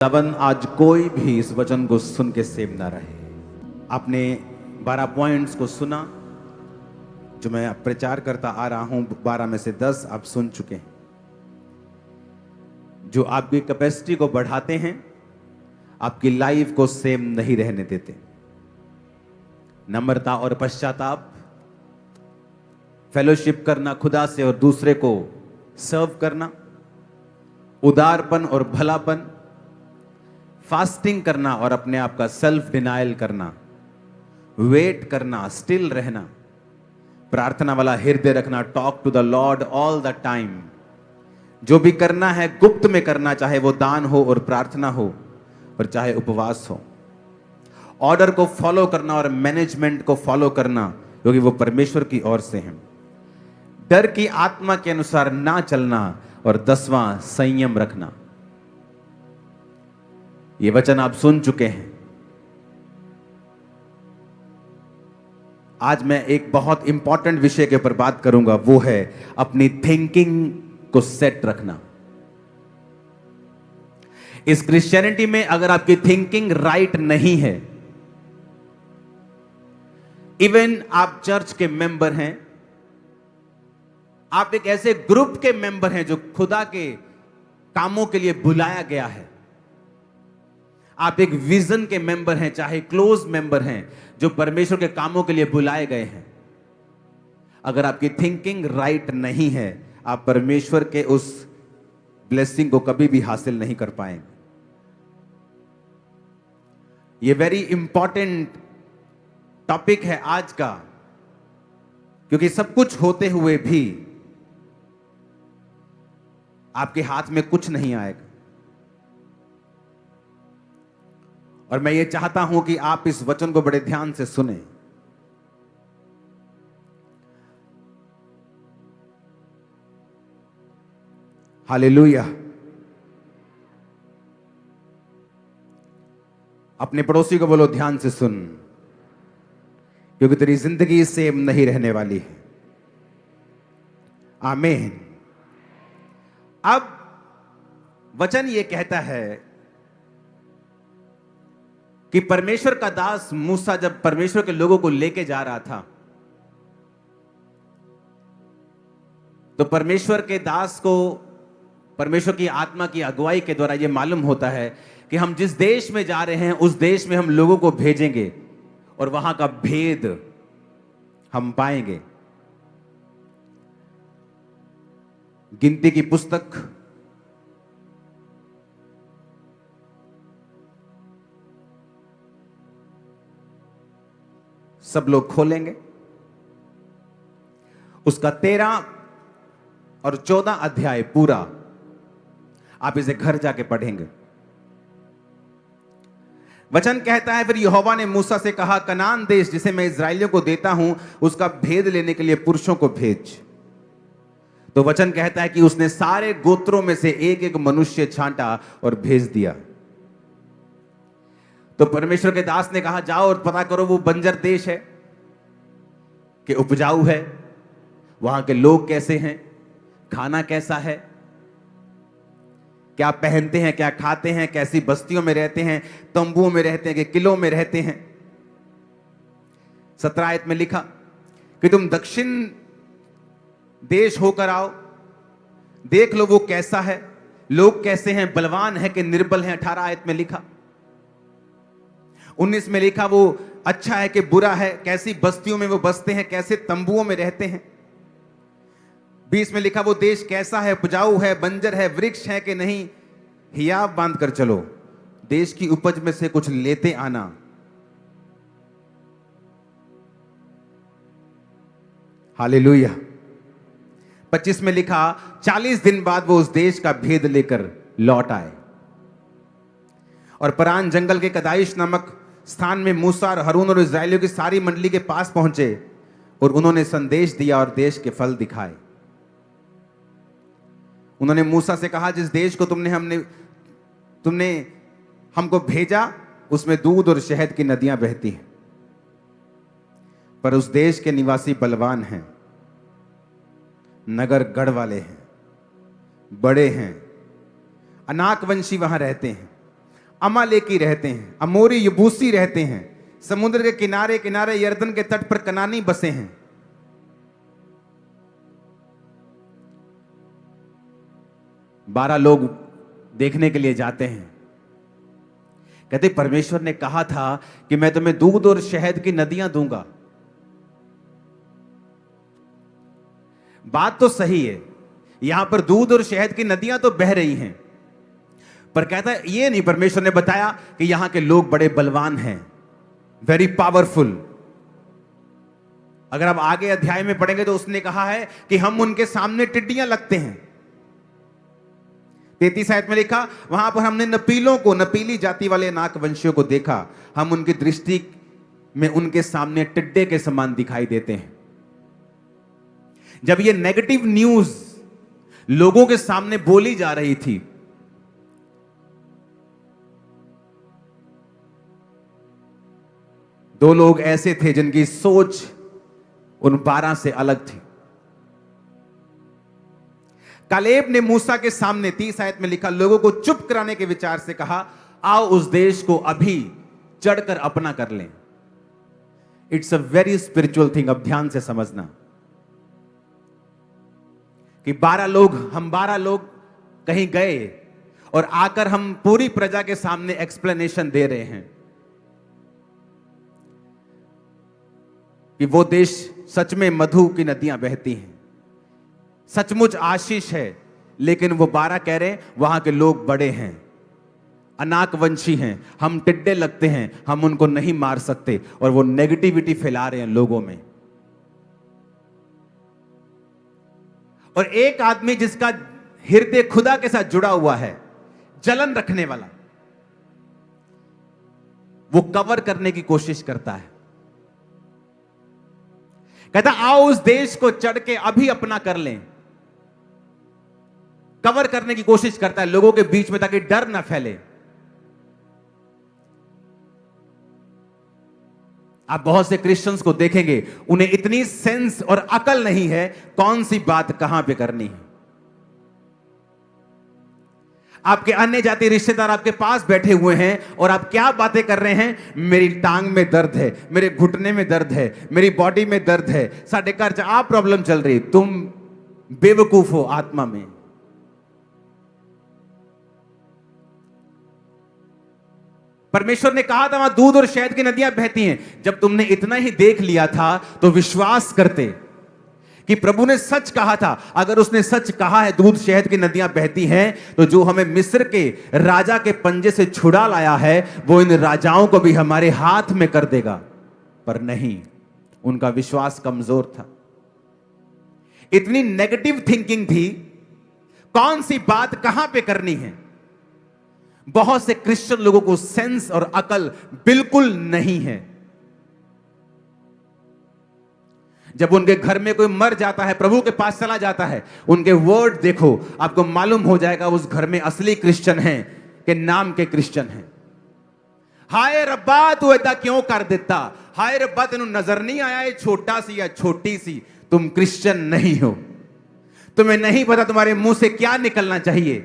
खुदावन आज कोई भी इस वचन को सुन के सेम ना रहे। आपने 12 पॉइंट्स को सुना जो मैं प्रचार करता आ रहा हूं। 12 में से 10 आप सुन चुके हैं, जो आपकी कैपेसिटी को बढ़ाते हैं, आपकी लाइफ को सेम नहीं रहने देते। नम्रता और पश्चाताप, फेलोशिप करना खुदा से और दूसरे को सर्व करना, उदारपन और भलापन, फास्टिंग करना और अपने आप का सेल्फ डिनायल करना, वेट करना, स्टिल रहना, प्रार्थना वाला हृदय रखना, talk to the lord all the time. जो भी करना है गुप्त में करना, चाहे वो दान हो और प्रार्थना हो और चाहे उपवास हो। ऑर्डर को फॉलो करना और मैनेजमेंट को फॉलो करना, क्योंकि वो परमेश्वर की ओर से है। डर की आत्मा के अनुसार ना चलना और 10वां संयम रखना। ये वचन आप सुन चुके हैं। आज मैं एक बहुत इंपॉर्टेंट विषय के ऊपर बात करूंगा, वो है अपनी थिंकिंग को सेट रखना। इस क्रिश्चियनिटी में अगर आपकी थिंकिंग राइट नहीं है, इवन आप चर्च के मेंबर हैं, आप एक ऐसे ग्रुप के मेंबर हैं जो खुदा के कामों के लिए बुलाया गया है, आप एक विजन के मेंबर हैं, चाहे क्लोज मेंबर हैं जो परमेश्वर के कामों के लिए बुलाए गए हैं, अगर आपकी थिंकिंग राइट नहीं है, आप परमेश्वर के उस ब्लेसिंग को कभी भी हासिल नहीं कर पाएंगे। यह वेरी इंपॉर्टेंट टॉपिक है आज का, क्योंकि सब कुछ होते हुए भी आपके हाथ में कुछ नहीं आएगा। और मैं ये चाहता हूं कि आप इस वचन को बड़े ध्यान से सुने। हालेलुया। अपने पड़ोसी को बोलो, ध्यान से सुन, क्योंकि तेरी जिंदगी सेम नहीं रहने वाली है। आमीन। अब वचन ये कहता है कि परमेश्वर का दास मूसा जब परमेश्वर के लोगों को लेके जा रहा था, तो परमेश्वर के दास को परमेश्वर की आत्मा की अगुवाई के द्वारा यह मालूम होता है कि हम जिस देश में जा रहे हैं उस देश में हम लोगों को भेजेंगे और वहां का भेद हम पाएंगे। गिनती की पुस्तक सब लोग खोलेंगे, उसका 13 और 14 अध्याय पूरा आप इसे घर जाके पढ़ेंगे। वचन कहता है, फिर यहोवा ने मूसा से कहा, कनान देश जिसे मैं इस्राएलियों को देता हूं, उसका भेद लेने के लिए पुरुषों को भेज। तो वचन कहता है कि उसने सारे गोत्रों में से एक एक मनुष्य छांटा और भेज दिया। तो परमेश्वर के दास ने कहा, जाओ और पता करो वो बंजर देश है कि उपजाऊ है, वहां के लोग कैसे हैं, खाना कैसा है, क्या पहनते हैं, क्या खाते हैं, कैसी बस्तियों में रहते हैं, तंबुओं में रहते हैं कि किलों में रहते हैं। 17 आयत में लिखा कि तुम दक्षिण देश होकर आओ, देख लो वो कैसा है, लोग कैसे हैं, बलवान है कि निर्बल हैं। 18 आयत में लिखा। 19 में लिखा वो अच्छा है कि बुरा है, कैसी बस्तियों में वो बसते हैं, कैसे तंबुओं में रहते हैं। 20 में लिखा वो देश कैसा है, उपजाऊ है, बंजर है, वृक्ष है कि नहीं, हियाव बांध कर चलो, देश की उपज में से कुछ लेते आना। हालेलुया। 25 में लिखा 40 दिन बाद वो उस देश का भेद लेकर लौट आए और परान जंगल के कदाइश नामक स्थान में मूसा और हारून और इस्राएलियों की सारी मंडली के पास पहुंचे और उन्होंने संदेश दिया और देश के फल दिखाए। उन्होंने मूसा से कहा, जिस देश को तुमने हमको भेजा उसमें दूध और शहद की नदियां बहती हैं, पर उस देश के निवासी बलवान हैं, नगर गढ़ वाले हैं, बड़े हैं, अनाकवंशी वहां रहते हैं, अमालेकी रहते हैं, अमोरी यबूसी रहते हैं, समुद्र के किनारे किनारे यर्दन के तट पर कनानी बसे हैं। बारह लोग देखने के लिए जाते हैं, कहते परमेश्वर ने कहा था कि मैं तुम्हें दूध और शहद की नदियां दूंगा। बात तो सही है, यहां पर दूध और शहद की नदियां तो बह रही हैं, पर कहता है ये नहीं परमेश्वर ने बताया कि यहां के लोग बड़े बलवान हैं, वेरी पावरफुल। अगर आप आगे अध्याय में पढ़ेंगे तो उसने कहा है कि हम उनके सामने टिड्डियां लगते हैं। 33 आयत में लिखा, वहां पर हमने नपीलों को, नपीली जाति वाले नाकवंशियों को देखा, हम उनकी दृष्टि में उनके सामने टिड्डे के समान दिखाई देते हैं। जब ये नेगेटिव न्यूज लोगों के सामने बोली जा रही थी, दो लोग ऐसे थे जिनकी सोच उन 12 से अलग थी। कालेब ने मूसा के सामने 30 आयत में लिखा, लोगों को चुप कराने के विचार से कहा, आओ उस देश को अभी चढ़कर अपना कर लें। It's a very spiritual thing. अब ध्यान से समझना कि 12 लोग कहीं गए और आकर हम पूरी प्रजा के सामने एक्सप्लेनेशन दे रहे हैं कि वो देश सच में मधु की नदियां बहती हैं, सचमुच आशीष है। लेकिन वो 12 कह रहे हैं वहां के लोग बड़े हैं, अनाकवंशी हैं, हम टिड्डे लगते हैं, हम उनको नहीं मार सकते। और वो नेगेटिविटी फैला रहे हैं लोगों में। और एक आदमी जिसका हृदय खुदा के साथ जुड़ा हुआ है, जलन रखने वाला, वो कवर करने की कोशिश करता है। कहता आओ उस देश को चढ़ के अभी अपना कर लें। कवर करने की कोशिश करता है लोगों के बीच में, ताकि डर ना फैले। आप बहुत से क्रिश्चियंस को देखेंगे, उन्हें इतनी सेंस और अकल नहीं है कौन सी बात कहां पे करनी है। आपके अन्य जाति रिश्तेदार आपके पास बैठे हुए हैं और आप क्या बातें कर रहे हैं, मेरी टांग में दर्द है, मेरे घुटने में दर्द है, मेरी बॉडी में दर्द है, साढ़े घर च आ प्रॉब्लम चल रही। तुम बेवकूफ हो आत्मा में। परमेश्वर ने कहा था वहां दूध और शहद की नदियां बहती हैं। जब तुमने इतना ही देख लिया था तो विश्वास करते कि प्रभु ने सच कहा था। अगर उसने सच कहा है दूध शहद की नदियां बहती हैं, तो जो हमें मिस्र के राजा के पंजे से छुड़ा लाया है वो इन राजाओं को भी हमारे हाथ में कर देगा। पर नहीं, उनका विश्वास कमजोर था, इतनी नेगेटिव थिंकिंग थी, कौन सी बात कहां पे करनी है। बहुत से क्रिश्चियन लोगों को सेंस और अकल बिल्कुल नहीं है। जब उनके घर में कोई मर जाता है, प्रभु के पास चला जाता है, उनके वर्ड देखो, आपको मालूम हो जाएगा उस घर में असली क्रिश्चियन हैं कि नाम के क्रिश्चियन हैं। हाय रब्बा तू ऐसा क्यों कर देता, हाय रब्बा तेनू नजर नहीं आया ये छोटा सी या छोटी सी, तुम क्रिश्चियन नहीं हो। तुम्हें नहीं पता तुम्हारे मुंह से क्या निकलना चाहिए,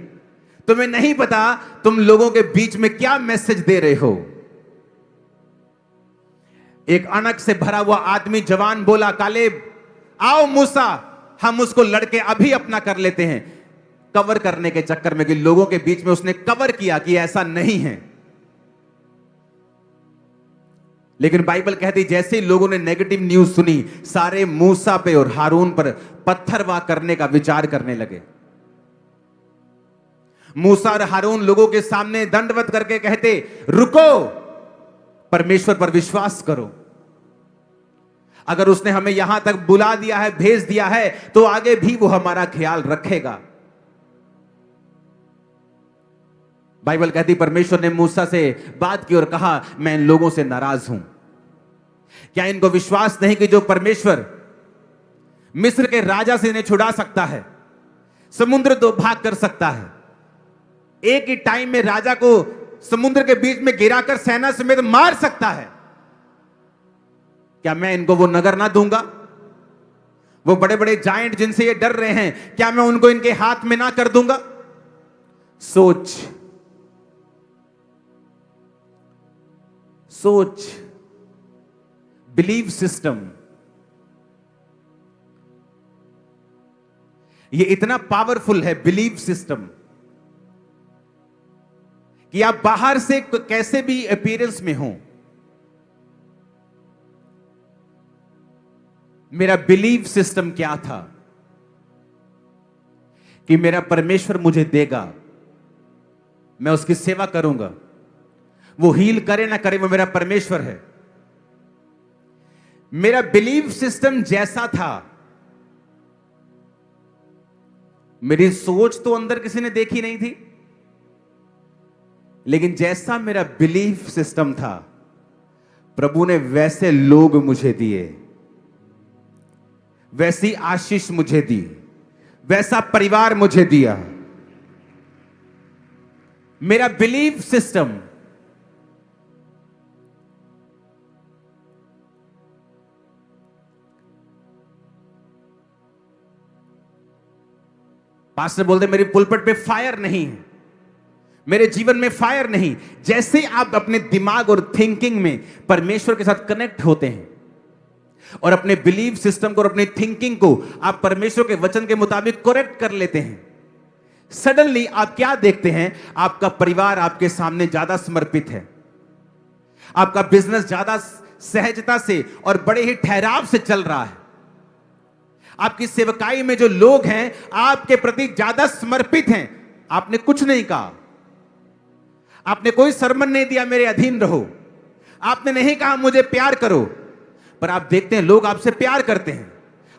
तुम्हें नहीं पता तुम लोगों के बीच में क्या मैसेज दे रहे हो। एक अनक से भरा हुआ आदमी जवान बोला, कालेब आओ मूसा हम उसको लड़के अभी अपना कर लेते हैं। कवर करने के चक्कर में कि लोगों के बीच में उसने कवर किया कि ऐसा नहीं है। लेकिन बाइबल कहती जैसे ही लोगों ने नेगेटिव न्यूज सुनी, सारे मूसा पे और हारून पर पत्थरवाह करने का विचार करने लगे। मूसा और हारून लोगों के सामने दंडवत करके कहते, रुको, परमेश्वर पर विश्वास करो। अगर उसने हमें यहां तक बुला दिया है, भेज दिया है, तो आगे भी वो हमारा ख्याल रखेगा। बाइबल कहती परमेश्वर ने मूसा से बात की और कहा, मैं इन लोगों से नाराज हूं। क्या इनको विश्वास नहीं कि जो परमेश्वर मिस्र के राजा से इन्हें छुड़ा सकता है, समुद्र दो भाग कर सकता है, एक ही टाइम में राजा को समुद्र के बीच में गिराकर सेना समेत मार सकता है, क्या मैं इनको वो नगर ना दूंगा? वो बड़े बड़े जायंट जिनसे ये डर रहे हैं, क्या मैं उनको इनके हाथ में ना कर दूंगा? सोच। सोच, बिलीव सिस्टम, ये इतना पावरफुल है बिलीव सिस्टम कि आप बाहर से कैसे भी अपीयरेंस में हो, मेरा बिलीव सिस्टम क्या था कि मेरा परमेश्वर मुझे देगा, मैं उसकी सेवा करूंगा, वो हील करे ना करे वो मेरा परमेश्वर है। मेरा बिलीव सिस्टम जैसा था, मेरी सोच तो अंदर किसी ने देखी नहीं थी, लेकिन जैसा मेरा बिलीफ सिस्टम था, प्रभु ने वैसे लोग मुझे दिए, वैसी आशीष मुझे दी, वैसा परिवार मुझे दिया। मेरा बिलीफ सिस्टम, पास्टर बोलते मेरी पुलपट पे फायर नहीं है, मेरे जीवन में फायर नहीं। जैसे आप अपने दिमाग और थिंकिंग में परमेश्वर के साथ कनेक्ट होते हैं और अपने बिलीव सिस्टम को और अपनी थिंकिंग को आप परमेश्वर के वचन के मुताबिक करेक्ट कर लेते हैं, सडनली आप क्या देखते हैं? आपका परिवार आपके सामने ज्यादा समर्पित है, आपका बिजनेस ज्यादा सहजता से और बड़े ही ठहराव से चल रहा है, आपकी सेवकाई में जो लोग हैं आपके प्रति ज्यादा समर्पित हैं। आपने कुछ नहीं कहा, आपने कोई सरमन नहीं दिया मेरे अधीन रहो, आपने नहीं कहा मुझे प्यार करो, पर आप देखते हैं लोग आपसे प्यार करते हैं,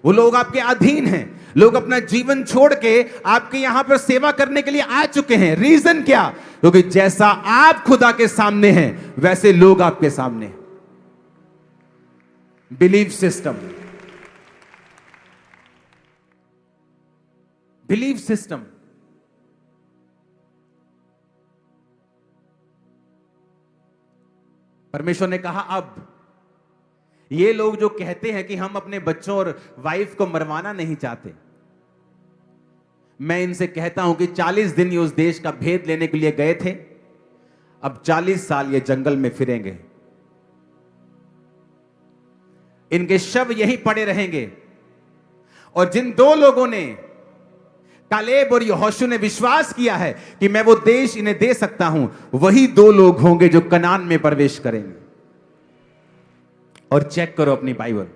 वो लोग आपके अधीन हैं, लोग अपना जीवन छोड़ के आपके यहां पर सेवा करने के लिए आ चुके हैं। रीजन क्या? क्योंकि जैसा आप खुदा के सामने हैं वैसे लोग आपके सामने। Believe system, believe system. परमेश्वर ने कहा अब ये लोग जो कहते हैं कि हम अपने बच्चों और वाइफ को मरवाना नहीं चाहते, मैं इनसे कहता हूं कि 40 दिन ये उस देश का भेद लेने के लिए गए थे, अब 40 साल ये जंगल में फिरेंगे, इनके शव यहीं पड़े रहेंगे। और जिन दो लोगों ने, कालेब और यहोशू ने विश्वास किया है कि मैं वो देश इन्हें दे सकता हूं, वही दो लोग होंगे जो कनान में प्रवेश करेंगे। और चेक करो अपनी बाइबल,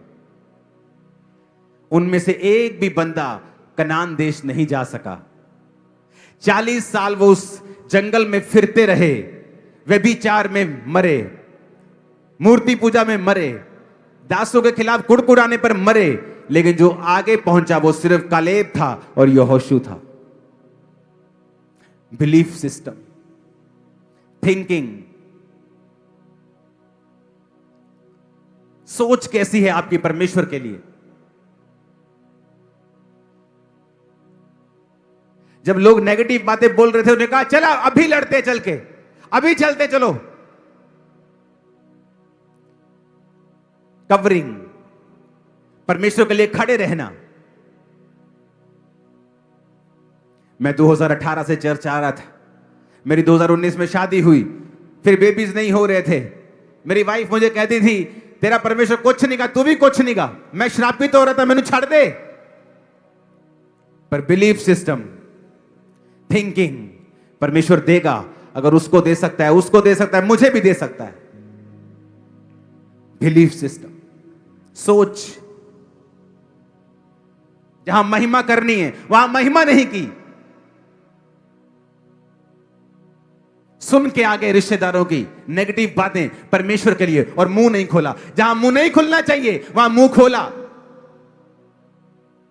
उनमें से एक भी बंदा कनान देश नहीं जा सका। 40 साल वो उस जंगल में फिरते रहे, व्यभिचार में मरे, मूर्ति पूजा में मरे, दासों के खिलाफ कुड़कुड़ाने पर मरे, लेकिन जो आगे पहुंचा वो सिर्फ कालेब था और यहोशू था। बिलीफ सिस्टम, थिंकिंग, सोच कैसी है आपकी परमेश्वर के लिए? जब लोग नेगेटिव बातें बोल रहे थे, उन्होंने कहा चला अभी लड़ते, चल के अभी चलते, चलो। कवरिंग, परमेश्वर के लिए खड़े रहना। मैं 2018 से चर्च आ रहा था, मेरी 2019 में शादी हुई, फिर बेबीज नहीं हो रहे थे। मेरी वाइफ मुझे कहती थी तेरा परमेश्वर कुछ नहीं का, तू भी कुछ नहीं का, मैं श्रापित हो रहा था, मैंने छाड़ दे। पर बिलीफ सिस्टम, थिंकिंग, परमेश्वर देगा, अगर उसको दे सकता है, उसको दे सकता है, मुझे भी दे सकता है। बिलीफ सिस्टम, सोच, जहां महिमा करनी है वहां महिमा नहीं की, सुन के आगे रिश्तेदारों की नेगेटिव बातें परमेश्वर के लिए और मुंह नहीं खोला। जहां मुंह नहीं खुलना चाहिए वहां मुंह खोला,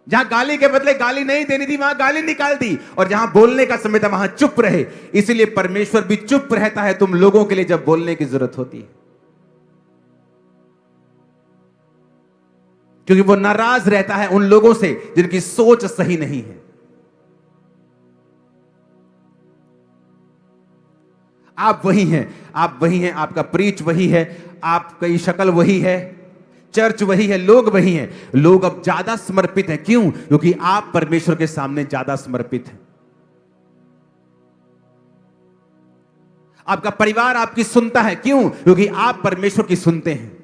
जहां गाली के बदले गाली नहीं देनी थी वहां गाली निकाल दी, और जहां बोलने का समय था वहां चुप रहे। इसीलिए परमेश्वर भी चुप रहता है तुम लोगों के लिए जब बोलने की जरूरत होती है, क्योंकि वो नाराज रहता है उन लोगों से जिनकी सोच सही नहीं है। आप वही हैं, आप वही हैं, आपका प्रीच वही है, आपकी शक्ल वही है, चर्च वही है, लोग वही हैं। लोग अब ज्यादा समर्पित हैं, क्यों? क्योंकि आप परमेश्वर के सामने ज्यादा समर्पित हैं। आपका परिवार आपकी सुनता है। क्यों? क्योंकि आप परमेश्वर की सुनते हैं।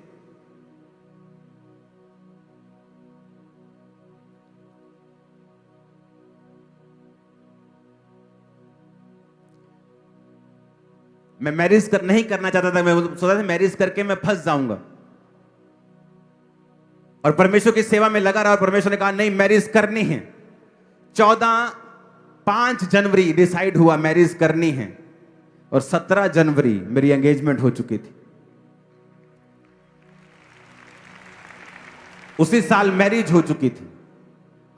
मैं मैरिज नहीं करना चाहता था। मैं सोचा था मैरिज करके मैं फंस जाऊंगा, और परमेश्वर की सेवा में लगा रहा, और परमेश्वर ने कहा नहीं, मैरिज करनी है। 5 जनवरी डिसाइड हुआ मैरिज करनी है, और 17 जनवरी मेरी एंगेजमेंट हो चुकी थी। उसी साल मैरिज हो चुकी थी।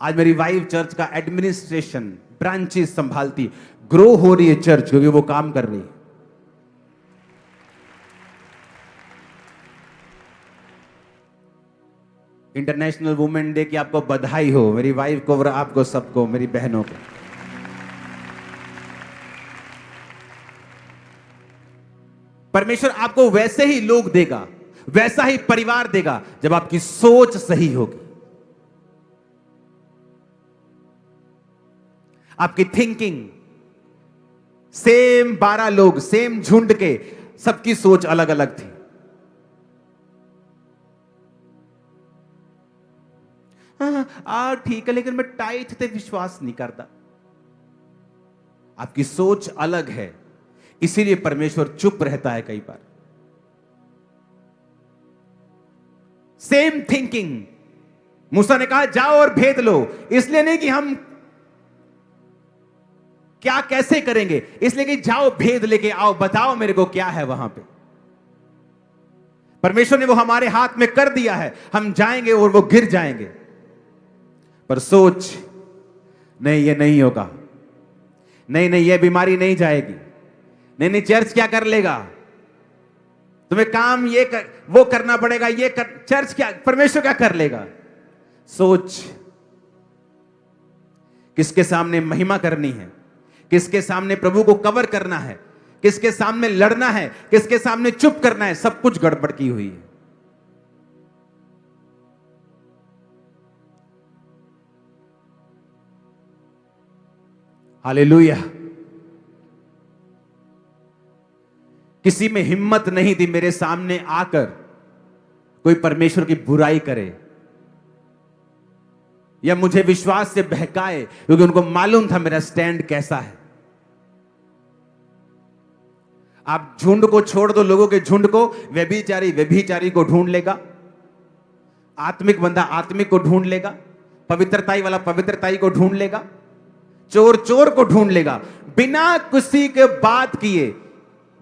आज मेरी वाइफ चर्च का एडमिनिस्ट्रेशन ब्रांचेस संभालती, ग्रो हो रही है चर्च, क्योंकि वो काम कर रही है। इंटरनेशनल वुमेन डे की आपको बधाई हो, मेरी वाइफ को और आपको सबको, मेरी बहनों को। परमेश्वर आपको वैसे ही लोग देगा, वैसा ही परिवार देगा, जब आपकी सोच सही होगी, आपकी थिंकिंग। सेम 12 लोग, सेम झुंड के, सबकी सोच अलग अलग थी। ठीक है, लेकिन मैं टाइट ते विश्वास नहीं करता। आपकी सोच अलग है, इसीलिए परमेश्वर चुप रहता है कई बार। Same thinking. मूसा ने कहा जाओ और भेद लो, इसलिए नहीं कि हम क्या कैसे करेंगे, इसलिए कि जाओ भेद लेके आओ, बताओ मेरे को क्या है वहां पे। परमेश्वर ने वो हमारे हाथ में कर दिया है, हम जाएंगे और वो गिर जाएंगे। पर सोच नहीं, ये नहीं होगा, नहीं नहीं, ये बीमारी नहीं जाएगी, नहीं नहीं, चर्च क्या कर लेगा, तुम्हें काम ये वो करना पड़ेगा, ये चर्च क्या, परमेश्वर क्या कर लेगा। सोच किसके सामने महिमा करनी है, किसके सामने प्रभु को कवर करना है, किसके सामने लड़ना है, किसके सामने चुप करना है, सब कुछ गड़बड़ की हुई है। हालेलुया। किसी में हिम्मत नहीं थी मेरे सामने आकर कोई परमेश्वर की बुराई करे या मुझे विश्वास से बहकाए, क्योंकि उनको मालूम था मेरा स्टैंड कैसा है। आप झुंड को छोड़ दो, लोगों के झुंड को, व्यभिचारी को ढूंढ लेगा, आत्मिक बंदा आत्मिक को ढूंढ लेगा, पवित्रताई वाला पवित्रताई को ढूंढ लेगा, चोर को ढूंढ लेगा, बिना किसी के बात किए,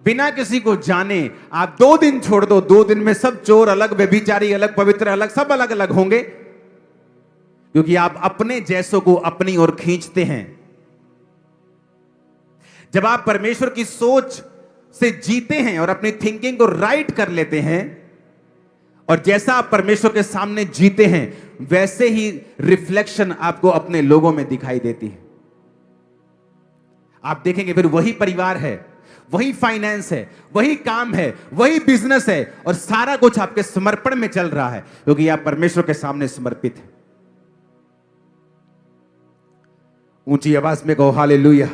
बिना किसी को जाने। आप 2 दिन छोड़ दो, 2 दिन में सब चोर अलग, व्यभिचारी अलग, पवित्र अलग, सब अलग अलग होंगे, क्योंकि आप अपने जैसों को अपनी ओर खींचते हैं। जब आप परमेश्वर की सोच से जीते हैं और अपनी थिंकिंग को राइट कर लेते हैं, और जैसा आप परमेश्वर के सामने जीते हैं, वैसे ही रिफ्लेक्शन आपको अपने लोगों में दिखाई देती है। आप देखेंगे फिर वही परिवार है, वही फाइनेंस है, वही काम है, वही बिजनेस है, और सारा कुछ आपके समर्पण में चल रहा है, क्योंकि आप परमेश्वर के सामने समर्पित हैं। ऊंची आवाज में कहो हालेलुया।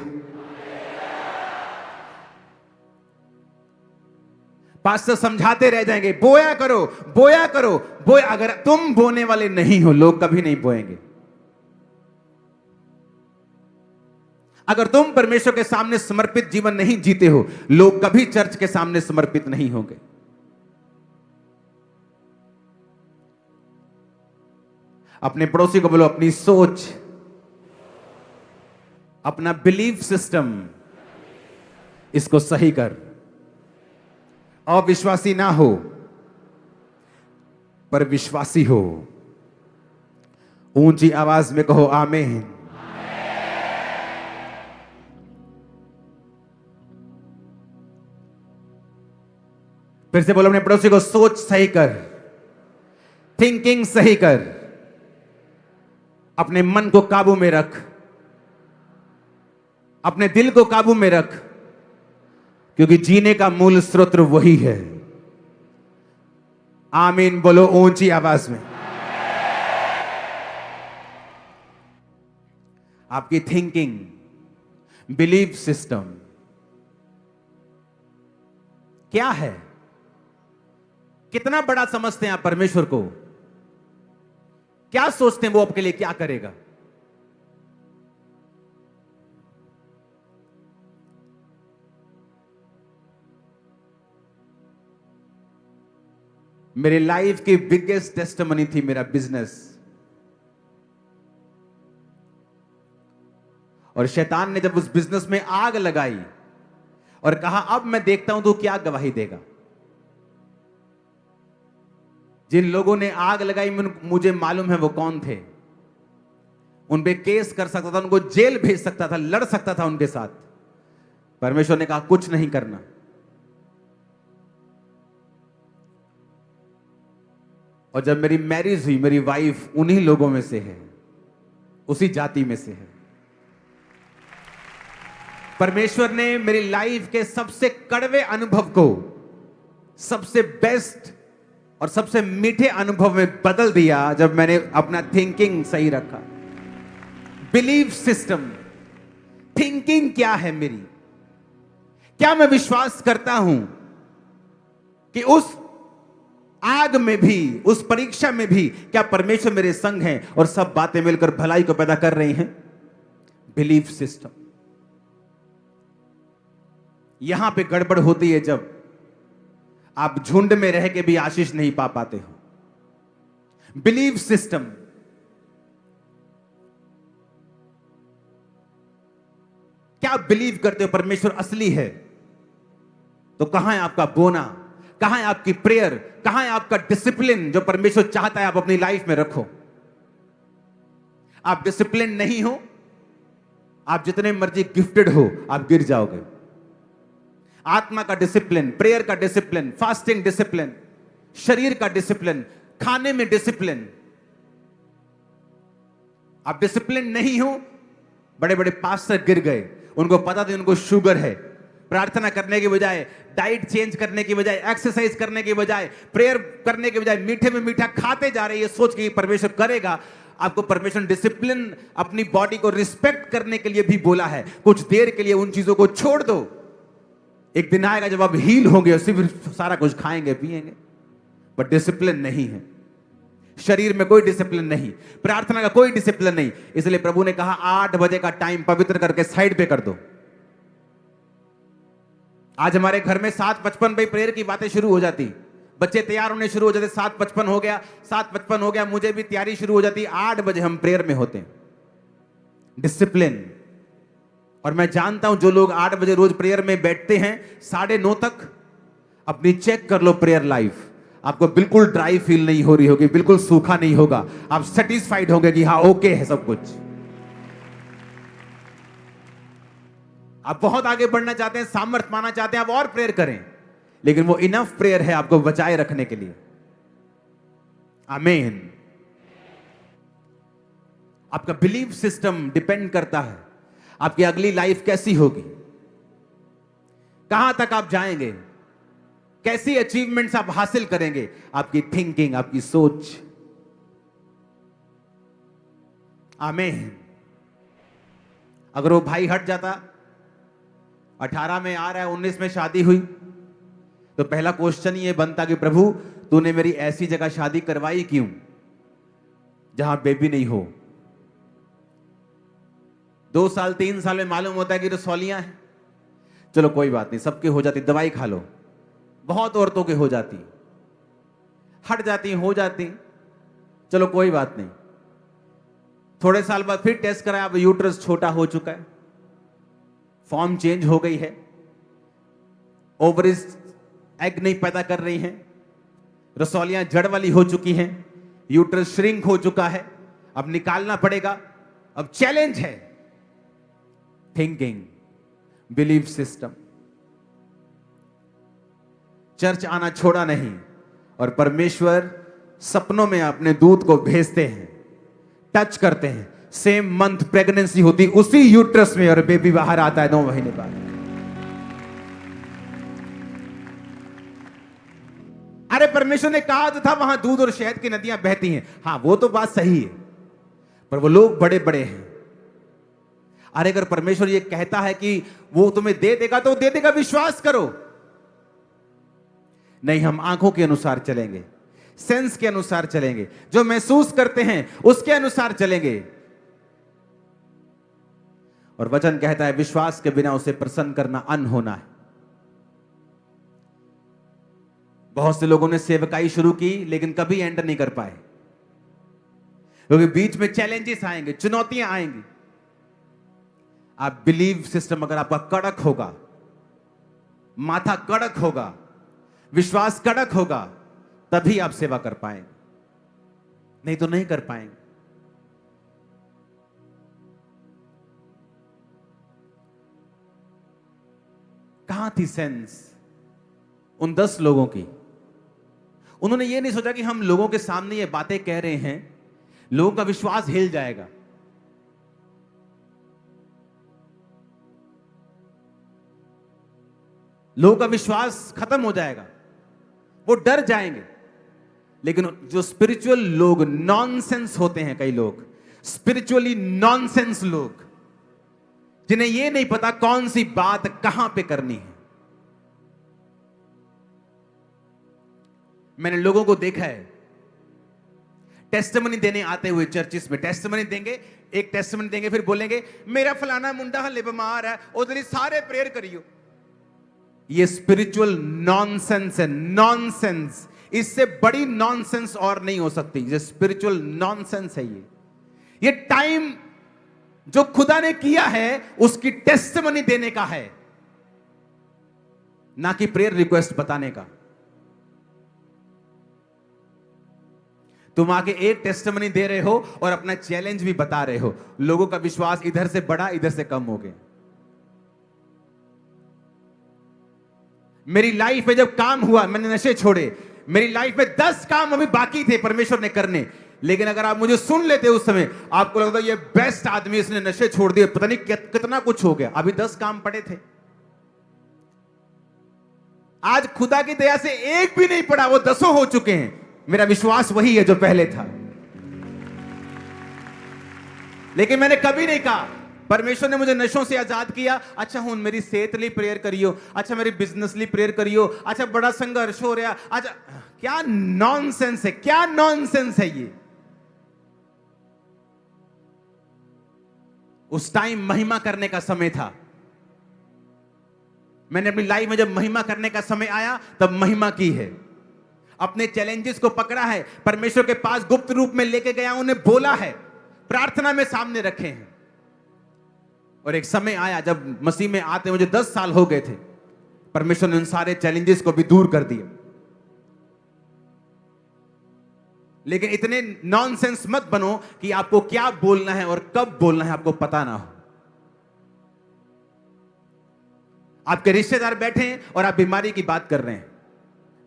पास्टर समझाते रह जाएंगे, बोया करो बोया करो बोया। अगर तुम बोने वाले नहीं हो, लोग कभी नहीं बोएंगे। अगर तुम परमेश्वर के सामने समर्पित जीवन नहीं जीते हो, लोग कभी चर्च के सामने समर्पित नहीं होंगे। अपने पड़ोसी को बोलो, अपनी सोच, अपना बिलीफ सिस्टम, इसको सही कर। अविश्वासी ना हो, पर विश्वासी हो। ऊंची आवाज में कहो आमीन। फिर से बोलो अपने पड़ोसी को, सोच सही कर, थिंकिंग सही कर, अपने मन को काबू में रख, अपने दिल को काबू में रख, क्योंकि जीने का मूल स्रोत वही है। आमीन बोलो ऊंची आवाज में। आपकी थिंकिंग, बिलीफ सिस्टम, क्या है? कितना बड़ा समझते हैं आप परमेश्वर को? क्या सोचते हैं वो आपके लिए क्या करेगा? मेरी लाइफ की बिगेस्ट टेस्टिमनी थी मेरा बिजनेस। और शैतान ने जब उस बिजनेस में आग लगाई और कहा अब मैं देखता हूं तो क्या गवाही देगा। जिन लोगों ने आग लगाई मुझे मालूम है वो कौन थे। उन पे केस कर सकता था, उनको जेल भेज सकता था, लड़ सकता था उनके साथ। परमेश्वर ने कहा कुछ नहीं करना। और जब मेरी मैरिज हुई, मेरी वाइफ उन्हीं लोगों में से है, उसी जाति में से है। परमेश्वर ने मेरी लाइफ के सबसे कड़वे अनुभव को सबसे बेस्ट और सबसे मीठे अनुभव में बदल दिया जब मैंने अपना थिंकिंग सही रखा। बिलीफ सिस्टम, थिंकिंग क्या है मेरी? क्या मैं विश्वास करता हूं कि उस आग में भी, उस परीक्षा में भी क्या परमेश्वर मेरे संग हैं और सब बातें मिलकर भलाई को पैदा कर रही हैं? Belief system. यहां पे गड़बड़ होती है जब आप झुंड में रह के भी आशीष नहीं पा पाते हो। Belief system. क्या आप बिलीव करते हो परमेश्वर असली है? तो कहां है आपका बोना? कहां है आपकी प्रेयर? कहां है आपका डिसिप्लिन जो परमेश्वर चाहता है आप अपनी लाइफ में रखो? आप डिसिप्लिन नहीं हो, आप जितने मर्जी गिफ्टेड हो, आप गिर जाओगे। आत्मा का डिसिप्लिन, प्रेयर का डिसिप्लिन, फास्टिंग डिसिप्लिन, शरीर का डिसिप्लिन, खाने में डिसिप्लिन। आप डिसिप्लिन नहीं हो। बड़े बड़े पास्टर गिर गए, उनको पता था उनको शुगर है। प्रार्थना करने के बजाय, डाइट चेंज करने की बजाय, एक्सरसाइज करने के बजाय, प्रेयर करने के बजाय मीठे में मीठा खाते जा रहे हैं, ये सोच के परमेश्वर करेगा। आपको परमेश्वर डिसिप्लिन, अपनी बॉडी को रिस्पेक्ट करने के लिए भी बोला है। कुछ देर के लिए उन चीजों को छोड़ दो। एक दिन आएगा जब आप हील होंगे और सिर्फ सारा कुछ खाएंगे पिएंगे, बट डिसिप्लिन नहीं है। शरीर में कोई डिसिप्लिन नहीं, प्रार्थना का कोई डिसिप्लिन नहीं। इसलिए प्रभु ने कहा 8 बजे का टाइम पवित्र करके साइड पे कर दो। आज हमारे घर में 7:55 पे प्रेयर की बातें शुरू हो जाती, बच्चे तैयार होने शुरू हो जाते। 7:55 हो गया, 7:55 हो गया, मुझे भी तैयारी शुरू हो जाती। 8 बजे हम प्रेयर में होते हैं। डिसिप्लिन। और मैं जानता हूं जो लोग 8 बजे रोज प्रेयर में बैठते हैं, 9:30 तक अपनी चेक कर लो प्रेयर लाइफ। आपको बिल्कुल ड्राई फील नहीं हो रही होगी, बिल्कुल सूखा नहीं होगा। आप सेटिस्फाइड होंगे कि हाँ ओके है सब कुछ। आप बहुत आगे बढ़ना चाहते हैं, सामर्थ्य पाना चाहते हैं, आप और प्रेयर करें, लेकिन वो इनफ प्रेयर है आपको बचाए रखने के लिए। आमीन। आपका बिलीफ सिस्टम डिपेंड करता है आपकी अगली लाइफ कैसी होगी, कहां तक आप जाएंगे, कैसी अचीवमेंट्स आप हासिल करेंगे। आपकी थिंकिंग, आपकी सोच। आमीन। अगर वो भाई हट जाता, 18 में आ रहा है, 19 में शादी हुई, तो पहला क्वेश्चन ये बनता कि प्रभु तूने मेरी ऐसी जगह शादी करवाई क्यों जहां बेबी नहीं हो। 2 साल 3 साल में मालूम होता है कि रसौलियां हैं। चलो कोई बात नहीं, सबके हो जाती, दवाई खा लो। बहुत औरतों के हो जाती, हट जाती, हो जाती, चलो कोई बात नहीं। थोड़े साल बाद फिर टेस्ट कराया, अब यूट्रस छोटा हो चुका है, फॉर्म चेंज हो गई है, ओवरीज एग नहीं पैदा कर रही हैं, रसौलियां जड़ वाली हो चुकी हैं, यूट्रस श्रिंक हो चुका है, अब निकालना पड़ेगा। अब चैलेंज है थिंकिंग, बिलीफ सिस्टम। चर्च आना छोड़ा नहीं, और परमेश्वर सपनों में अपने दूत को भेजते हैं, टच करते हैं। सेम मंथ प्रेगनेंसी होती उसी यूट्रस में, और बेबी बाहर आता है 9 महीने बाद। अरे परमेश्वर ने कहा तो था वहां दूध और शहद की नदियां बहती हैं। हां वो तो बात सही है, पर वो लोग बड़े बड़े हैं। अरे अगर परमेश्वर ये कहता है कि वो तुम्हें दे देगा तो दे देगा, विश्वास करो। नहीं, हम आंखों के अनुसार चलेंगे, सेंस के अनुसार चलेंगे, जो महसूस करते हैं उसके अनुसार चलेंगे। और वचन कहता है विश्वास के बिना उसे प्रसन्न करना अनहोना है। बहुत से लोगों ने सेवकाई शुरू की लेकिन कभी एंड नहीं कर पाए, क्योंकि बीच में चैलेंजेस आएंगे, चुनौतियां आएंगी। आप बिलीव सिस्टम अगर आपका कड़क होगा, माथा कड़क होगा, विश्वास कड़क होगा, तभी आप सेवा कर पाएंगे, नहीं तो नहीं कर पाएंगे। कहां थी सेंस उन 10 लोगों की? उन्होंने ये नहीं सोचा कि हम लोगों के सामने ये बातें कह रहे हैं, लोगों का विश्वास हिल जाएगा। लोगों का विश्वास खत्म हो जाएगा, वो डर जाएंगे। लेकिन जो स्पिरिचुअल लोग नॉनसेंस होते हैं, कई लोग स्पिरिचुअली नॉनसेंस लोग, जिन्हें यह नहीं पता कौन सी बात कहां पे करनी है। मैंने लोगों को देखा है टेस्टिमनी देने आते हुए चर्चिस में, टेस्टिमनी देंगे, एक टेस्टिमनी देंगे, फिर बोलेंगे मेरा फलाना मुंडा हले बीमार है, उधर ही सारे प्रेयर करियो। ये स्पिरिचुअल नॉनसेंस है, नॉनसेंस। इससे बड़ी नॉनसेंस और नहीं हो सकती। ये स्पिरिचुअल नॉनसेंस है। ये टाइम जो खुदा ने किया है उसकी टेस्टिमनी देने का है, ना कि प्रेयर रिक्वेस्ट बताने का। तुम आके एक टेस्टिमनी दे रहे हो और अपना चैलेंज भी बता रहे हो, लोगों का विश्वास इधर से बढ़ा, इधर से कम हो गया। मेरी लाइफ में जब काम हुआ, मैंने नशे छोड़े, मेरी लाइफ में 10 काम अभी बाकी थे परमेश्वर ने करने, लेकिन अगर आप मुझे सुन लेते उस समय, आपको लगता ये बेस्ट आदमी, इसने नशे छोड़ दिए, पता नहीं कितना कुछ हो गया। अभी 10 काम पड़े थे, आज खुदा की दया से एक भी नहीं पड़ा, वो 10 हो चुके हैं। मेरा विश्वास वही है जो पहले था। लेकिन मैंने कभी नहीं कहा परमेश्वर ने मुझे नशों से आजाद किया, अच्छा हूं मेरी सेहत लिए प्रेयर करियो, अच्छा मेरी बिजनेस लिए प्रेयर करियो, अच्छा बड़ा संघर्ष हो रहा, अच्छा क्या नॉनसेंस है, क्या नॉनसेंस है ये। उस टाइम महिमा करने का समय था। मैंने अपनी लाइफ में जब महिमा करने का समय आया तब महिमा की है। अपने चैलेंजेस को पकड़ा है, परमेश्वर के पास गुप्त रूप में लेके गया, उन्हें बोला है, प्रार्थना में सामने रखे हैं। और एक समय आया जब मसीह में आते मुझे 10 साल हो गए थे, परमेश्वर ने उन सारे चैलेंजेस को भी दूर कर दिया। लेकिन इतने नॉनसेंस मत बनो कि आपको क्या बोलना है और कब बोलना है आपको पता ना हो। आपके रिश्तेदार बैठे हैं और आप बीमारी की बात कर रहे हैं,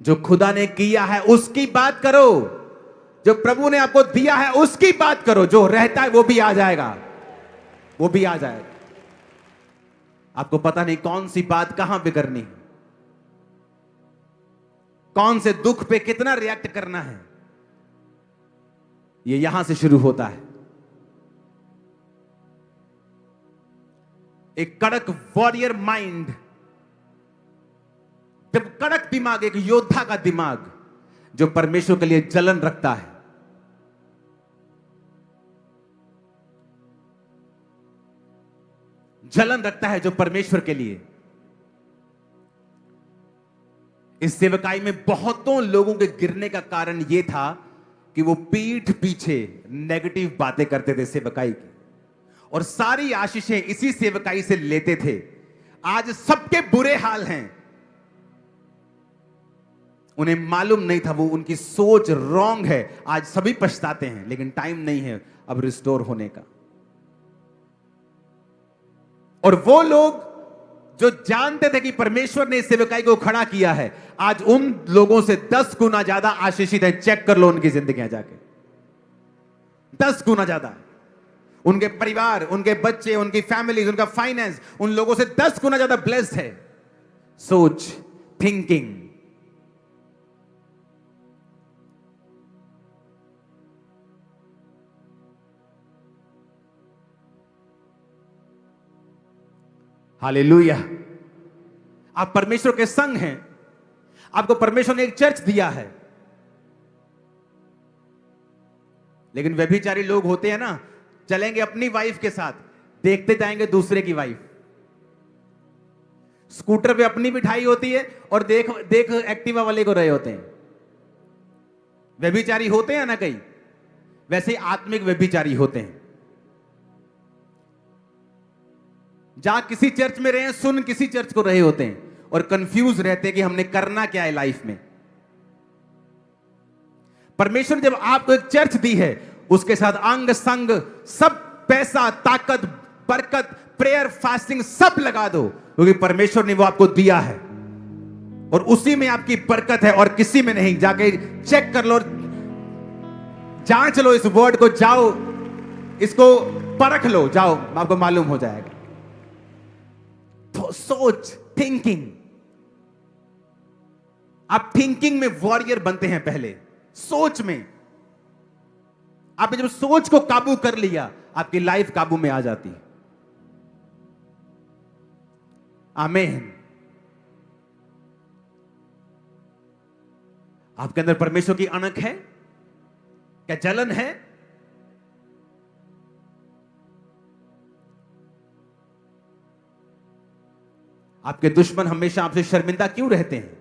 जो खुदा ने किया है उसकी बात करो, जो प्रभु ने आपको दिया है उसकी बात करो। जो रहता है वो भी आ जाएगा, वो भी आ जाएगा। आपको पता नहीं कौन सी बात कहां पे करनी है, कौन से दुख पे कितना रिएक्ट करना है। ये यहां से शुरू होता है। एक कड़क वॉरियर माइंड, जब कड़क दिमाग, एक योद्धा का दिमाग जो परमेश्वर के लिए जलन रखता है, जलन रखता है जो परमेश्वर के लिए। इस सेवकाई में बहुतों लोगों के गिरने का कारण यह था कि वो पीठ पीछे नेगेटिव बातें करते थे सेवकाई की, और सारी आशीषें इसी सेवकाई से लेते थे। आज सबके बुरे हाल हैं, उन्हें मालूम नहीं था, वो उनकी सोच रॉन्ग है। आज सभी पछताते हैं, लेकिन टाइम नहीं है अब रिस्टोर होने का। और वो लोग जो जानते थे कि परमेश्वर ने इस सेवकाई को खड़ा किया है, आज उन लोगों से 10 गुना ज्यादा आशीषित हैं। चेक कर लो उनकी जिंदगियां जाके, 10 गुना ज्यादा। उनके परिवार, उनके बच्चे, उनकी फैमिली, उनका फाइनेंस उन लोगों से 10 गुना ज्यादा ब्लेस्ड है। सोच, थिंकिंग। हालेलुया। आप परमेश्वर के संग हैं, आपको परमेश्वर ने एक चर्च दिया है, लेकिन व्यभिचारी लोग होते हैं ना, चलेंगे अपनी वाइफ के साथ, देखते जाएंगे दूसरे की वाइफ। स्कूटर पे अपनी बिठाई होती है और देख देख एक्टिवा वाले को रहे होते हैं। व्यभिचारी होते हैं ना कई, वैसे ही आत्मिक व्यभिचारी होते हैं। जहां किसी चर्च में रहे, सुन किसी चर्च को रहे होते हैं और कंफ्यूज रहते हैं कि हमने करना क्या है लाइफ में। परमेश्वर जब आपको एक चर्च दी है, उसके साथ अंग संग सब, पैसा, ताकत, बरकत, प्रेयर, फास्टिंग सब लगा दो, क्योंकि परमेश्वर ने वो आपको दिया है और उसी में आपकी बरकत है और किसी में नहीं। जाके चेक कर लो, जांच लो इस वर्ड को, जाओ इसको परख लो, जाओ, आपको मालूम हो जाएगा। तो सोच, थिंकिंग, आप थिंकिंग में वॉरियर बनते हैं पहले, सोच में। आपने जब सोच को काबू कर लिया, आपकी लाइफ काबू में आ जाती है। आमीन। आपके अंदर परमेश्वर की अणक है क्या? जलन है? आपके दुश्मन हमेशा आपसे शर्मिंदा क्यों रहते हैं?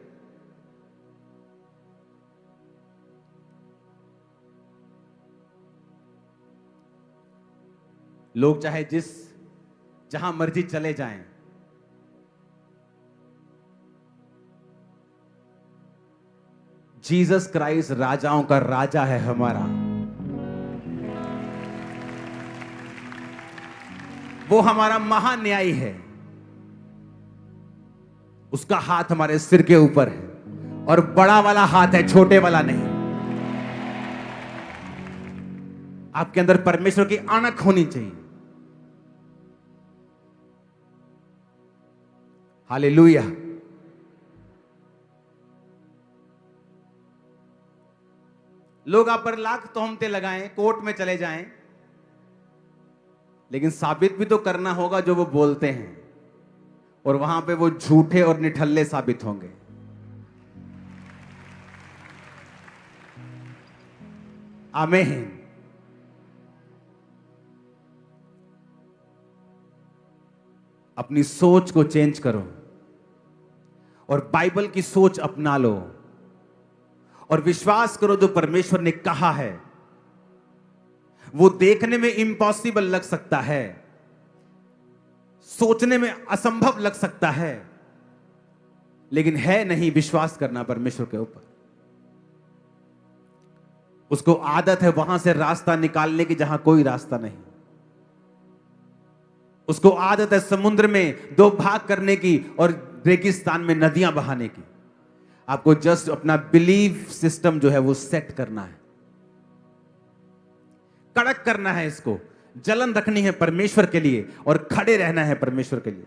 लोग चाहे जहां मर्जी चले जाएं, जीसस क्राइस्ट राजाओं का राजा है हमारा। वो हमारा महान्यायी है, उसका हाथ हमारे सिर के ऊपर है और बड़ा वाला हाथ है, छोटे वाला नहीं। आपके अंदर परमेश्वर की अणक होनी चाहिए। हालेलुया। लोग आप पर लाख तोहमतें लगाएं, कोर्ट में चले जाएं, लेकिन साबित भी तो करना होगा जो वो बोलते हैं, और वहां पे वो झूठे और निठल्ले साबित होंगे। आमीन। अपनी सोच को चेंज करो और बाइबल की सोच अपना लो और विश्वास करो जो परमेश्वर ने कहा है। वो देखने में इम्पॉसिबल लग सकता है, सोचने में असंभव लग सकता है, लेकिन है नहीं। विश्वास करना परमेश्वर के ऊपर। उसको आदत है वहां से रास्ता निकालने की जहां कोई रास्ता नहीं। उसको आदत है समुद्र में दो भाग करने की और रेगिस्तान में नदियां बहाने की। आपको जस्ट अपना बिलीव सिस्टम जो है वो सेट करना है, कड़क करना है, इसको जलन रखनी है परमेश्वर के लिए और खड़े रहना है परमेश्वर के लिए।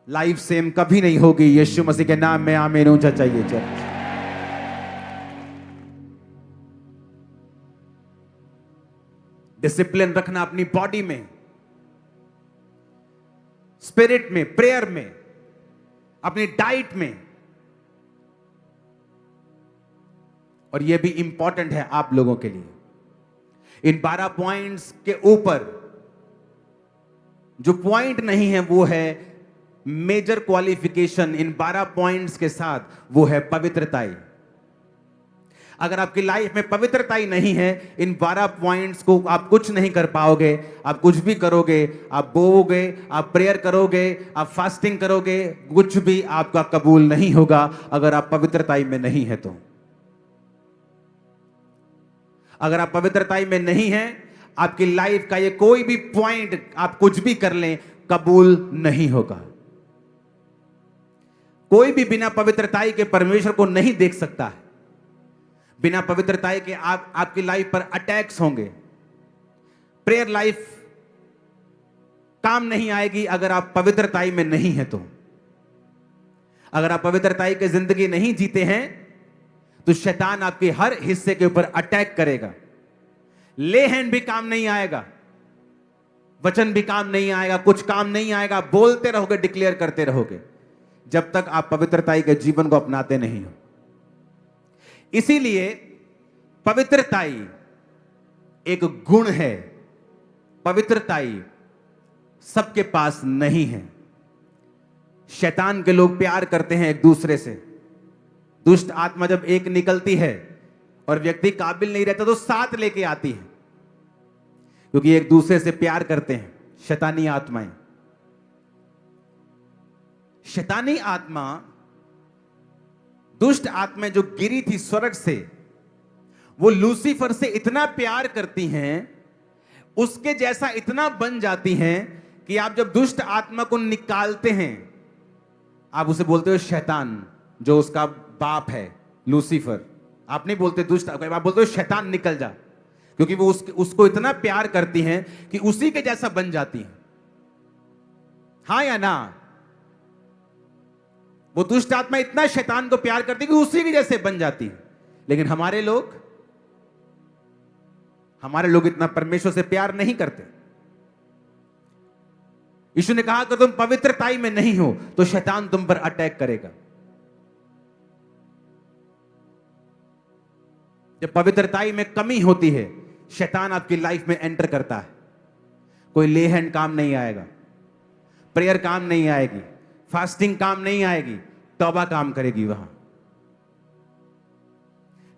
लाइफ सेम कभी नहीं होगी। यीशु मसीह के नाम में आमीन। ऊंचा चाहिए चर्च। डिसिप्लिन रखना अपनी बॉडी में, स्पिरिट में, प्रेयर में, अपनी डाइट में। और यह भी इंपॉर्टेंट है आप लोगों के लिए। इन 12 पॉइंट्स के ऊपर जो पॉइंट नहीं है वो है मेजर क्वालिफिकेशन। इन 12 पॉइंट्स के साथ वो है पवित्रताई। अगर आपकी लाइफ में पवित्रताई नहीं है, इन 12 पॉइंट्स को आप कुछ नहीं कर पाओगे। आप कुछ भी करोगे, आप बोओगे, आप प्रेयर करोगे, आप फास्टिंग करोगे, कुछ भी आपका कबूल नहीं होगा अगर आप पवित्रताई में नहीं है तो। अगर आप पवित्रताई में नहीं हैं, आपकी लाइफ का ये कोई भी पॉइंट आप कुछ भी कर लें, कबूल नहीं होगा। कोई भी बिना पवित्रताई के परमेश्वर को नहीं देख सकता है। बिना पवित्रताई के आपकी लाइफ पर अटैक्स होंगे। प्रेयर लाइफ काम नहीं आएगी अगर आप पवित्रताई में नहीं हैं तो। अगर आप पवित्रताई की जिंदगी नहीं जीते हैं तो शैतान आपके हर हिस्से के ऊपर अटैक करेगा। ले हैंड भी काम नहीं आएगा, वचन भी काम नहीं आएगा, कुछ काम नहीं आएगा। बोलते रहोगे, डिक्लेयर करते रहोगे, जब तक आप पवित्रताई के जीवन को अपनाते नहीं हो। इसीलिए पवित्रताई एक गुण है, पवित्रताई सबके पास नहीं है। शैतान के लोग प्यार करते हैं एक दूसरे से। दुष्ट आत्मा जब एक निकलती है और व्यक्ति काबिल नहीं रहता तो साथ लेके आती है, क्योंकि एक दूसरे से प्यार करते हैं। शैतानी आत्माएं, शैतानी आत्मा, दुष्ट आत्माएं जो गिरी थी स्वर्ग से, वो लूसीफर से इतना प्यार करती हैं, उसके जैसा इतना बन जाती हैं कि आप जब दुष्ट आत्मा को निकालते हैं, आप उसे बोलते हो शैतान, जो उसका बाप है लूसीफर। आप नहीं बोलते दुष्ट, आप बोलते हो शैतान निकल जा, क्योंकि वो उसको इतना प्यार करती हैं कि उसी के जैसा बन जाती हैं। हाँ या ना? वो दुष्ट आत्मा इतना शैतान को प्यार करती है कि उसी के जैसे बन जाती है। लेकिन हमारे लोग इतना परमेश्वर से प्यार नहीं करते। यीशु ने कहा कि तुम पवित्रताई में नहीं हो तो शैतान तुम पर अटैक करेगा। जब पवित्रताई में कमी होती है, शैतान आपकी लाइफ में एंटर करता है। कोई ले हैंड काम नहीं आएगा, प्रेयर काम नहीं आएगी, फास्टिंग काम नहीं आएगी, तौबा काम करेगी। वहां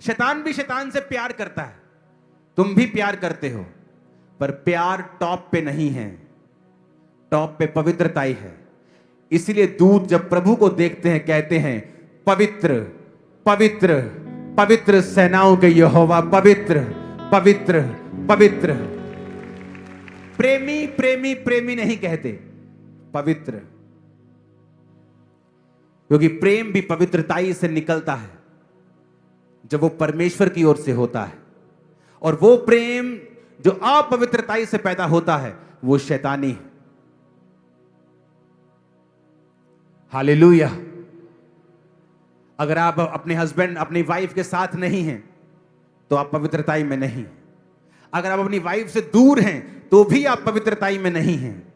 शैतान भी शैतान से प्यार करता है, तुम भी प्यार करते हो, पर प्यार टॉप पे नहीं है, टॉप पे पवित्रताई है। इसलिए दूत जब प्रभु को देखते हैं कहते हैं, पवित्र पवित्र पवित्र सेनाओं के यहोवा, पवित्र पवित्र पवित्र। प्रेमी प्रेमी प्रेमी नहीं कहते, पवित्र, क्योंकि प्रेम भी पवित्रताई से निकलता है जब वो परमेश्वर की ओर से होता है। और वो प्रेम जो अपवित्रताई से पैदा होता है वो शैतानी है। हालेलुया। अगर आप अपने हस्बैंड अपनी वाइफ के साथ नहीं हैं तो आप पवित्रताई में नहीं। अगर आप अपनी वाइफ से दूर हैं तो भी आप पवित्रताई में नहीं हैं,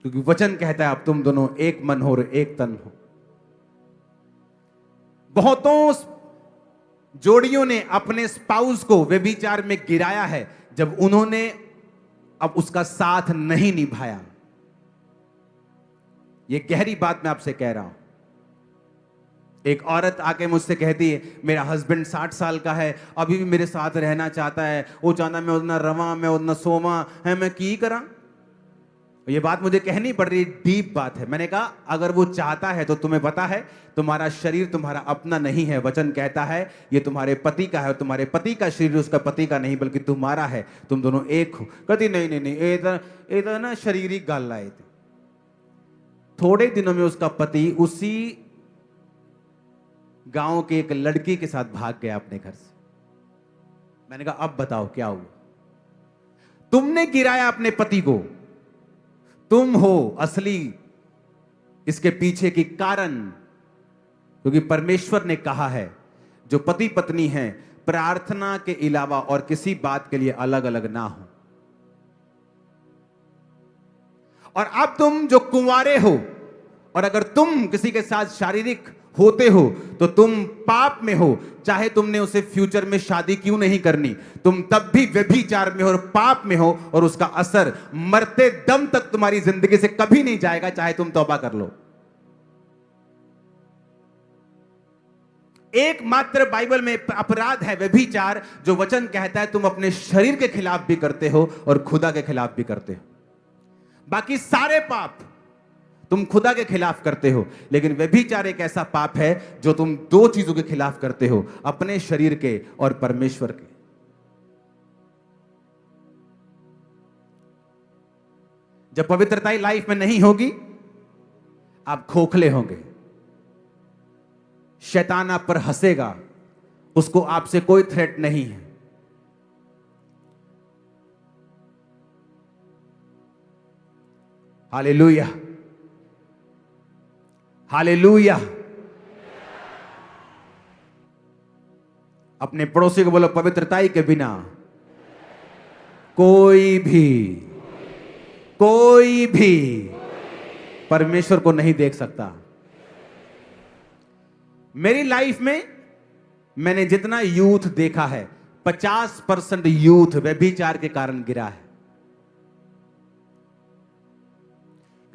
क्योंकि वचन कहता है आप तुम दोनों एक मन हो और एक तन हो। बहुतों जोड़ियों ने अपने स्पाउस को व्यभिचार में गिराया है जब उन्होंने अब उसका साथ नहीं निभाया। यह गहरी बात मैं आपसे कह रहा हूं। एक औरत आके मुझसे कहती है, मेरा हस्बैंड 60 साल का है, अभी भी मेरे साथ रहना चाहता है, वो चाहता मैं उतना रवा, मैं उतना सोमा है, मैं की करा। ये बात मुझे कहनी पड़ रही, डीप बात है। मैंने कहा अगर वो चाहता है तो तुम्हें पता है तुम्हारा शरीर तुम्हारा अपना नहीं है। वचन कहता है ये तुम्हारे पति का है, और तुम्हारे पति का शरीर उसका पति का नहीं बल्कि तुम्हारा है, तुम दोनों एक हो। कहती नहीं नहीं नहीं, ये ना शारीरिक गाल लाए थे। थोड़े दिनों में उसका पति उसी गांव के एक लड़की के साथ भाग गया अपने घर से। मैंने कहा अब बताओ क्या हुआ? तुमने गिराया अपने पति को, तुम हो असली इसके पीछे की कारण, क्योंकि परमेश्वर ने कहा है जो पति पत्नी हैं प्रार्थना के अलावा और किसी बात के लिए अलग अलग ना हो। और अब तुम जो कुंवारे हो और अगर तुम किसी के साथ शारीरिक होते हो तो तुम पाप में हो, चाहे तुमने उसे फ्यूचर में शादी क्यों नहीं करनी, तुम तब भी व्यभिचार में हो और पाप में हो, और उसका असर मरते दम तक तुम्हारी जिंदगी से कभी नहीं जाएगा, चाहे तुम तौबा कर लो। एकमात्र बाइबल में अपराध है व्यभिचार, जो वचन कहता है तुम अपने शरीर के खिलाफ भी करते हो और खुदा के खिलाफ भी करते हो। बाकी सारे पाप तुम खुदा के खिलाफ करते हो, लेकिन व्यभिचार एक ऐसा पाप है जो तुम दो चीजों के खिलाफ करते हो, अपने शरीर के और परमेश्वर के। जब पवित्रता लाइफ में नहीं होगी आप खोखले होंगे, शैतान आप पर हंसेगा, उसको आपसे कोई थ्रेट नहीं है। Hallelujah, hallelujah. अपने पड़ोसी को बोलो पवित्रताई के बिना कोई भी परमेश्वर को नहीं देख सकता। मेरी लाइफ में मैंने जितना यूथ देखा है, 50% यूथ व्यभिचार के कारण गिरा है,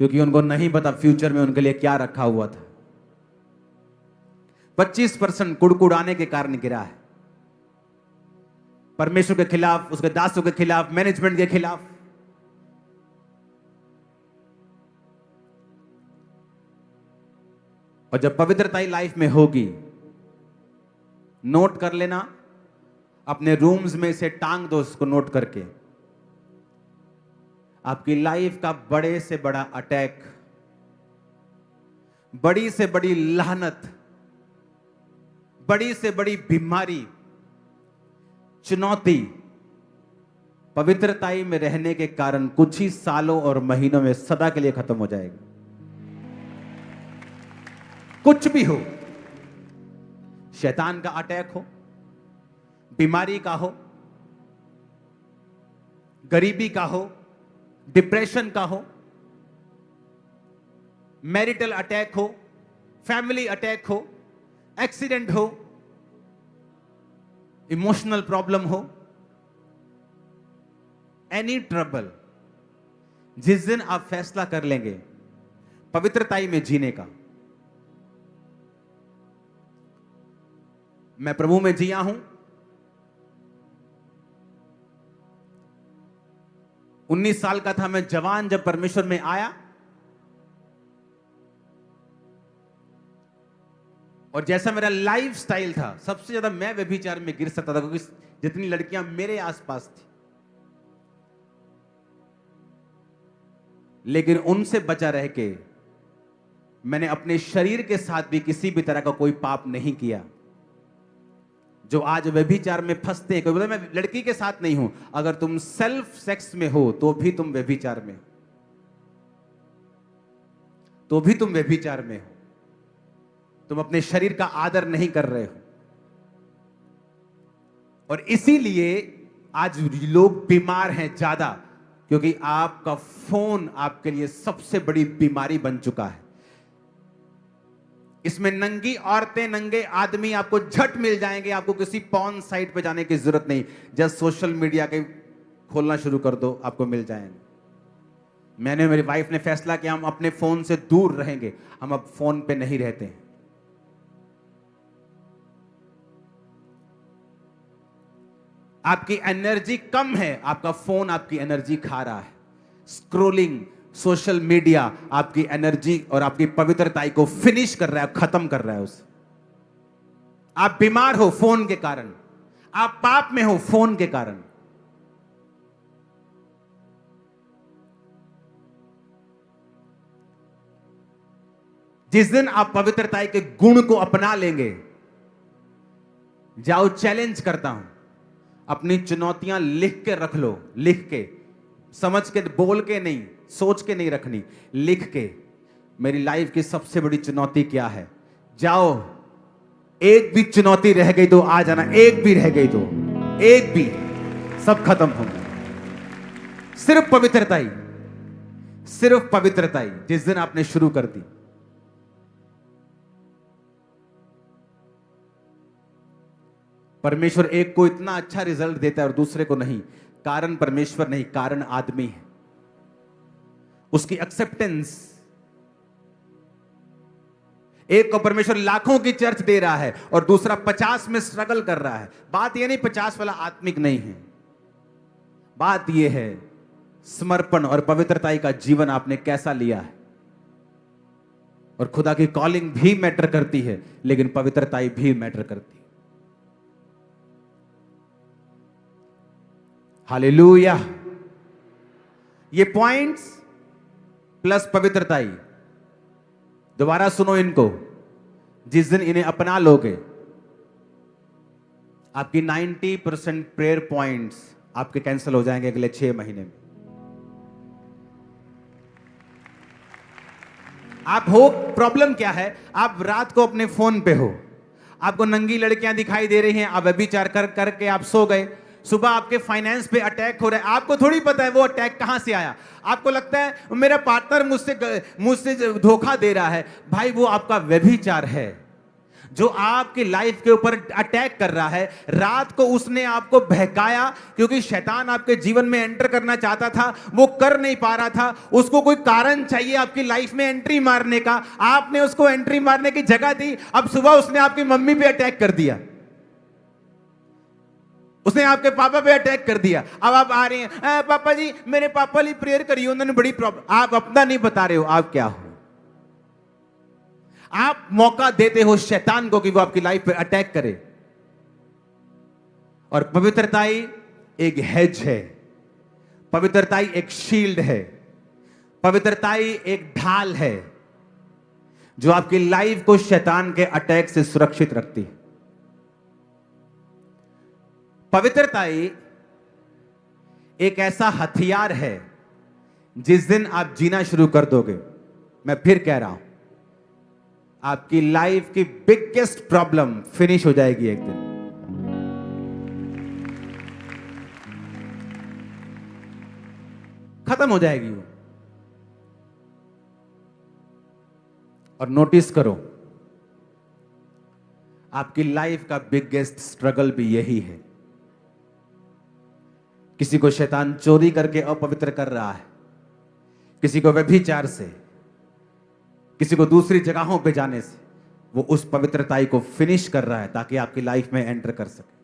क्योंकि उनको नहीं पता फ्यूचर में उनके लिए क्या रखा हुआ था। 25% कुड़कुड़ाने के कारण गिरा है, परमेश्वर के खिलाफ, उसके दासों के खिलाफ, मैनेजमेंट के खिलाफ। और जब पवित्रता ही लाइफ में होगी, नोट कर लेना, अपने रूम्स में से टांग दो उसको नोट करके। आपकी लाइफ का बड़े से बड़ा अटैक, बड़ी से बड़ी लानत, बड़ी से बड़ी बीमारी, चुनौती पवित्रताई में रहने के कारण कुछ ही सालों और महीनों में सदा के लिए खत्म हो जाएगा। कुछ भी हो, शैतान का अटैक हो, बीमारी का हो, गरीबी का हो, डिप्रेशन का हो, मैरिटल अटैक हो, फैमिली अटैक हो, एक्सीडेंट हो, इमोशनल प्रॉब्लम हो, एनी ट्रबल, जिस दिन आप फैसला कर लेंगे पवित्रताई में जीने का, मैं प्रभु में जिया हूं, 19 साल का था मैं जवान जब परमेश्वर में आया, और जैसा मेरा लाइफ स्टाइल था, सबसे ज्यादा मैं व्यभिचार में गिर सकता था, क्योंकि जितनी लड़कियां मेरे आसपास थी, लेकिन उनसे बचा रह के मैंने अपने शरीर के साथ भी किसी भी तरह का कोई पाप नहीं किया। जो आज व्यभिचार में फंसते हैं, कोई बोला मैं लड़की के साथ नहीं हूं, अगर तुम सेल्फ सेक्स में हो तो भी तुम व्यभिचार में हो, तो भी तुम व्यभिचार में हो, तुम अपने शरीर का आदर नहीं कर रहे हो। और इसीलिए आज लोग बीमार हैं ज्यादा, क्योंकि आपका फोन आपके लिए सबसे बड़ी बीमारी बन चुका है। इसमें नंगी औरतें, नंगे आदमी आपको झट मिल जाएंगे, आपको किसी पॉर्न साइट पे जाने की जरूरत नहीं, जस्ट सोशल मीडिया के खोलना शुरू कर दो, आपको मिल जाएंगे। मैंने, मेरी वाइफ ने फैसला किया हम अपने फोन से दूर रहेंगे, हम अब फोन पे नहीं रहते हैं। आपकी एनर्जी कम है, आपका फोन आपकी एनर्जी खा रहा है। स्क्रोलिंग, सोशल मीडिया आपकी एनर्जी और आपकी पवित्रताई को फिनिश कर रहा है, खत्म कर रहा है उसे। आप बीमार हो फोन के कारण, आप पाप में हो फोन के कारण। जिस दिन आप पवित्रताई के गुण को अपना लेंगे, जाओ चैलेंज करता हूं, अपनी चुनौतियां लिख के रख लो, लिख के, समझ के, बोल के नहीं, सोच के नहीं रखनी, लिख के। मेरी लाइफ की सबसे बड़ी चुनौती क्या है? जाओ, एक भी चुनौती रह गई तो आ जाना, एक भी रह गई तो, एक भी, सब खत्म हो गया। सिर्फ पवित्रताई, सिर्फ पवित्रताई जिस दिन आपने शुरू कर दी, परमेश्वर एक को इतना अच्छा रिजल्ट देता है और दूसरे को नहीं। कारण परमेश्वर नहीं, कारण आदमी है। उसकी एक्सेप्टेंस, एक को परमेश्वर लाखों की चर्च दे रहा है और दूसरा 50 में स्ट्रगल कर रहा है। बात यह नहीं 50 वाला आत्मिक नहीं है, बात यह है समर्पण और पवित्रताई का जीवन आपने कैसा लिया है। और खुदा की कॉलिंग भी मैटर करती है, लेकिन पवित्रताई भी मैटर करती है। हालेलुया। ये पॉइंट्स प्लस पवित्रताई, दोबारा सुनो इनको, जिस दिन इन्हें अपना लोगे, आपकी 90% प्रेयर पॉइंट्स आपके कैंसिल हो जाएंगे अगले 6 महीने में। आप हो, प्रॉब्लम क्या है? आप रात को अपने फोन पे हो, आपको नंगी लड़कियां दिखाई दे रही हैं, आप व्यभिचार कर करके आप सो गए, सुबह आपके फाइनेंस पे अटैक हो रहा है, आपको थोड़ी पता है वो अटैक कहां से आया। आपको लगता है मेरा पार्टनर मुझसे धोखा दे रहा है। भाई वो आपका व्यभिचार है। जो आपकी लाइफ के ऊपर अटैक कर रहा है, रात को उसने आपको बहकाया क्योंकि शैतान आपके जीवन में एंटर करना चाहता था, वो कर नहीं पा रहा था, उसको कोई कारण चाहिए आपकी लाइफ में एंट्री मारने का, आपने उसको एंट्री मारने की जगह दी, अब सुबह उसने आपकी मम्मी पे अटैक कर दिया, उसने आपके पापा पे अटैक कर दिया। अब आप आ रहे हैं, पापा जी मेरे पापा लिए प्रेयर करिए, उन्होंने बड़ी प्रॉब्लम। आप अपना नहीं बता रहे हो आप क्या हो। आप मौका देते हो शैतान को कि वो आपकी लाइफ पे अटैक करे। और पवित्रताई एक हेज है, पवित्रताई एक शील्ड है, पवित्रताई एक ढाल है जो आपकी लाइफ को शैतान के अटैक से सुरक्षित रखती है। पवित्रताई एक ऐसा हथियार है, जिस दिन आप जीना शुरू कर दोगे, मैं फिर कह रहा हूं, आपकी लाइफ की बिगेस्ट प्रॉब्लम फिनिश हो जाएगी एक दिन। खत्म हो जाएगी वो। और नोटिस करो, आपकी लाइफ का बिगेस्ट स्ट्रगल भी यही है। किसी को शैतान चोरी करके अपवित्र कर रहा है, किसी को व्यभिचार से, किसी को दूसरी जगहों पे जाने से, वो उस पवित्रताई को फिनिश कर रहा है ताकि आपकी लाइफ में एंटर कर सके।